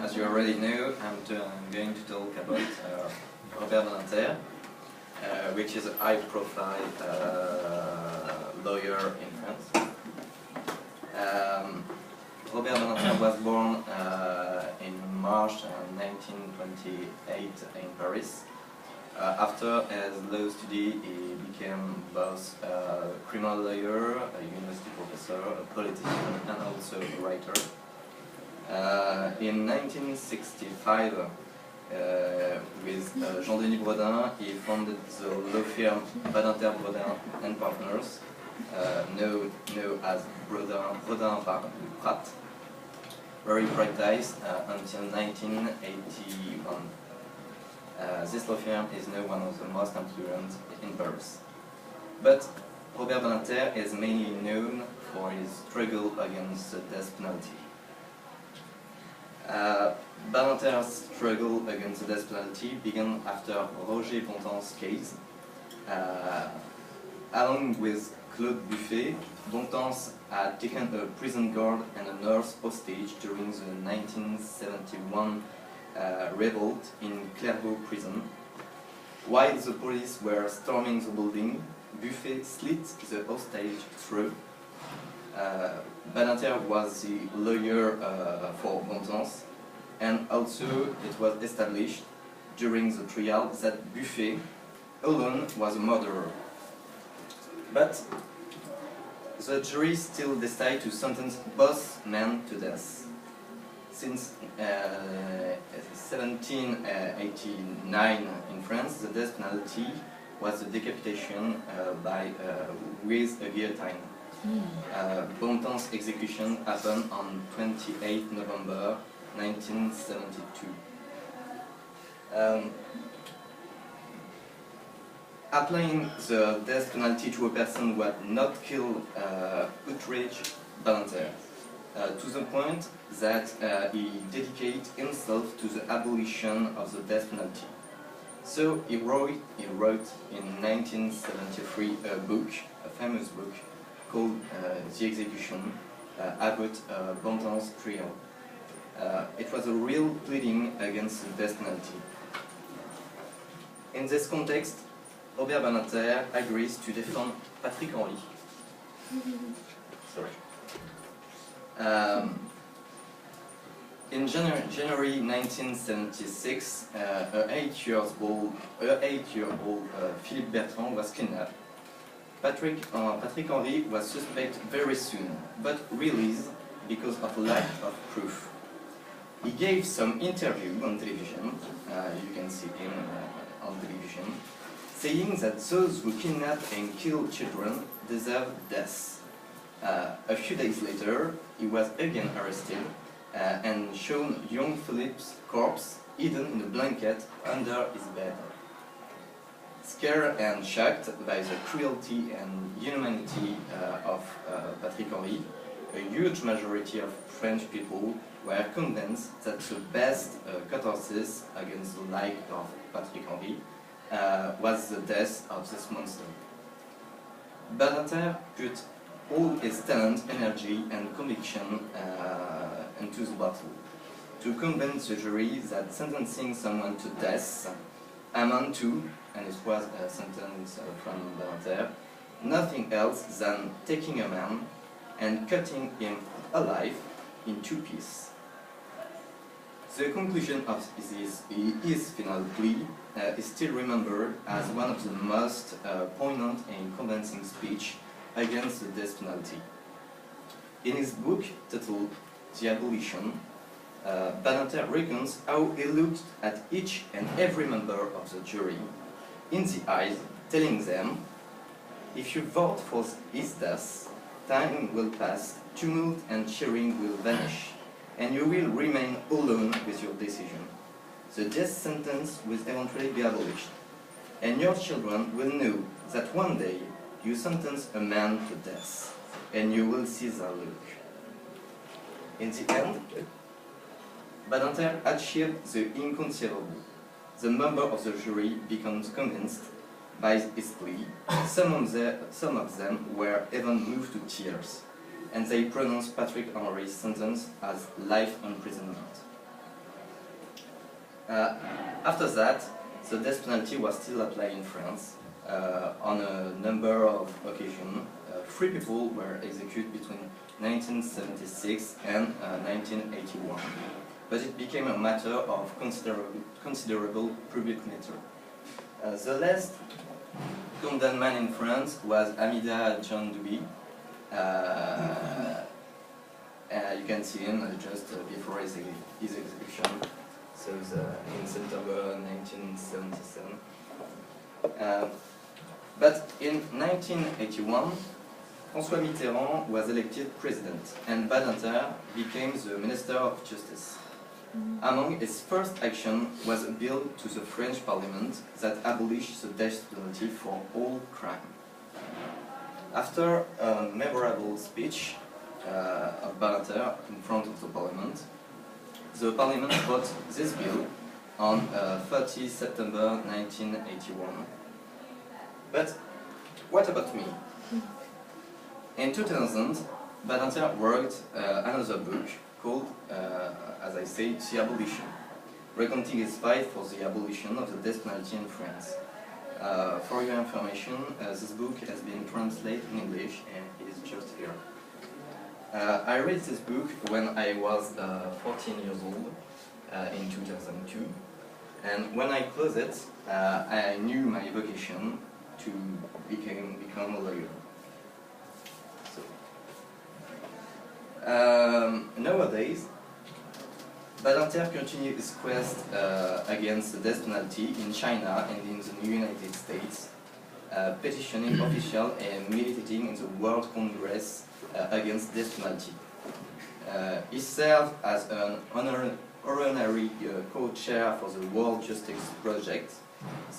As you already know, I'm going to talk about Robert Badinter, which is a high-profile lawyer in France. Robert Badinter was born in March 1928 in Paris. After his law study, he became both a criminal lawyer, a university professor, a politician, and also a writer. In 1965, with Jean-Denis Bredin, he founded the law firm Badinter, Bredin and Partners, known as Bredin Pratt, where he practiced until 1981. This law firm is now one of the most influent in Paris. But Robert Badinter is mainly known for his struggle against the death penalty. Badinter's struggle against the death penalty began after Roger Bontemps' case. Along with Claude Buffet, Bontemps had taken a prison guard and a nurse hostage during the 1971 revolt in Clairvaux prison. While the police were storming the building, Buffet slit the hostage throat. Badinter was the lawyer for Bontemps, and also it was established during the trial that Buffet alone was a murderer. But the jury still decided to sentence both men to death. Since 1789 in France, the death penalty was the decapitation with a guillotine. Bontemps' execution happened on 28 November 1972. Applying the death penalty to a person who had not killed outraged Badinter, to the point that he dedicated himself to the abolition of the death penalty. So he wrote in 1973 a book, a famous book, called The Execution, about Bontemps' trial. It was a real pleading against the death penalty. In this context, Robert Badinter agrees to defend Patrick Henry. Sorry. In January 1976, an 8-year-old Philippe Bertrand was kidnapped. Patrick Henry was suspected very soon, but released because of lack of proof. He gave some interview on television, you can see him on television, saying that those who kidnap and kill children deserve death. A few days later, he was again arrested and shown young Philippe's corpse hidden in a blanket under his bed. Scared and shocked by the cruelty and inhumanity of Patrick Henry, a huge majority of French people were convinced that the best catharsis against the life of Patrick Henry was the death of this monster. Badinter put all his talent, energy and conviction into the battle to convince the jury that sentencing someone to death amounted to, and it was a sentence from Badinter, nothing else than taking a man and cutting him alive in two pieces. The conclusion of his final plea is still remembered as one of the most poignant and convincing speech against the death penalty. In his book titled The Abolition, Badinter recounts how he looked at each and every member of the jury in the eyes, telling them, if you vote for his death, time will pass, tumult and cheering will vanish, and you will remain alone with your decision. The death sentence will eventually be abolished, and your children will know that one day you sentence a man to death, and you will see their look. In the end, Badinter achieved the inconceivable. The member of the jury becomes convinced by his plea. Some of them were even moved to tears, and they pronounced Patrick Henry's sentence as life imprisonment. After that, the death penalty was still applied in France on a number of occasions. 3 people were executed between 1976 and 1981, but it became a matter of considerable public matter. The last condemned man in France was Amida John Dewey. You can see him just before his execution, so in September 1977. But in 1981, François Mitterrand was elected president, and Badinter became the Minister of Justice. Among his first action was a bill to the French Parliament that abolished the death penalty for all crime. After a memorable speech of Badinter in front of the Parliament, the Parliament voted this bill on 30 September 1981. But what about me? In 2000, Badinter worked another book called, as I say, The Abolition, recounting his fight for the abolition of the death penalty in France. For your information, this book has been translated in English and is just here. I read this book when I was 14 years old in 2002, and when I closed it, I knew my vocation to become a lawyer. Nowadays, Badinter continues his quest against the death penalty in China and in the United States, petitioning officials and militating in the World Congress against death penalty. He served as an honorary co-chair for the World Justice Project.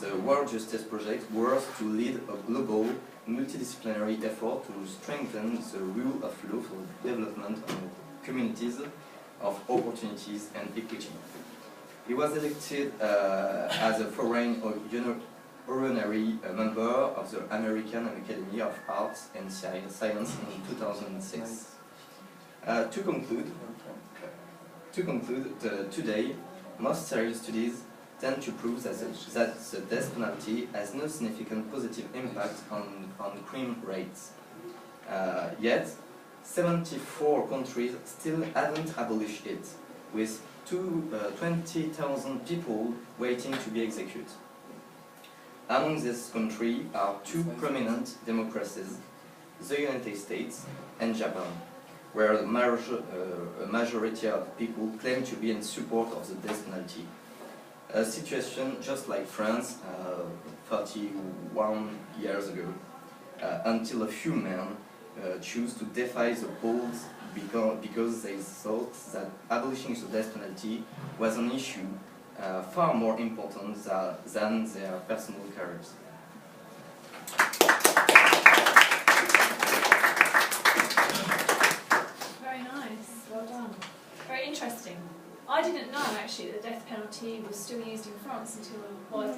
The World Justice Project works to lead a global, multidisciplinary effort to strengthen the rule of law for the development of communities of opportunities and equity. He was elected as a foreign honorary member of the American Academy of Arts and Science in 2006. To conclude, today, most serious studies tend to prove that the death penalty has no significant positive impact on crime rates. Yet, 74 countries still haven't abolished it, with 20,000 people waiting to be executed. Among these countries are 2 prominent democracies, the United States and Japan, where a majority of people claim to be in support of the death penalty. A situation just like France 31 years ago, until a few men choose to defy the polls because they thought that abolishing the death penalty was an issue far more important than their personal careers. Very nice, well done. Very interesting. I didn't know actually that the death penalty was still used in France until, well,